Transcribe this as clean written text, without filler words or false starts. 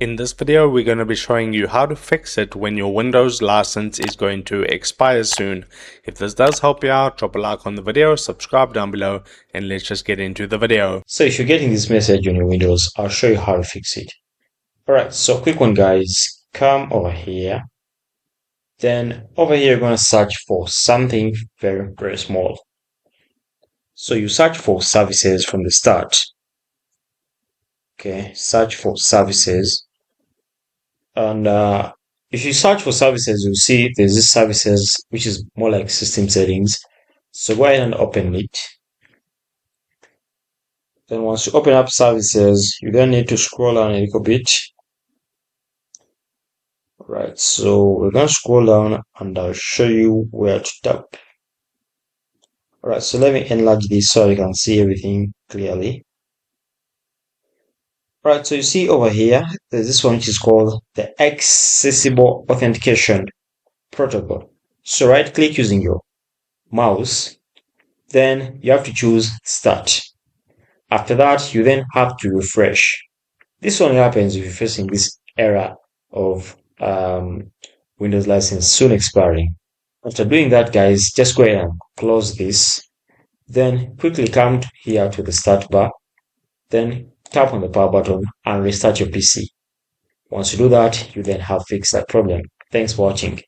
In this video, we're going to be showing you how to fix it when your Windows license is going to expire soon. If this does help you out, drop a like on the video, subscribe down below, and let's just get into the video. So if you're getting this message on your Windows, I'll show you how to fix it. Alright, so quick one guys, come over here. Then over here you're going to search for something very small. So you search for services from the start. Okay, search for services. And if you search for services, you'll see there's this services which is more like system settings. So go ahead and open it. Then once you open up services, you then need to scroll down a little bit. Right, so we're going to scroll down and I'll show you where to tap. Alright, so let me enlarge this so you can see everything clearly. Alright, so you see over here, there's this one which is called the Accessible Authentication Protocol. So right click using your mouse, then you have to choose Start. After that, you then have to refresh. This only happens if you're facing this error of Windows license soon expiring. After doing that, guys, just go ahead and close this. Then quickly come here to the start bar. Then tap on the power button and restart your PC. Once you do that, you then have fixed that problem. Thanks for watching.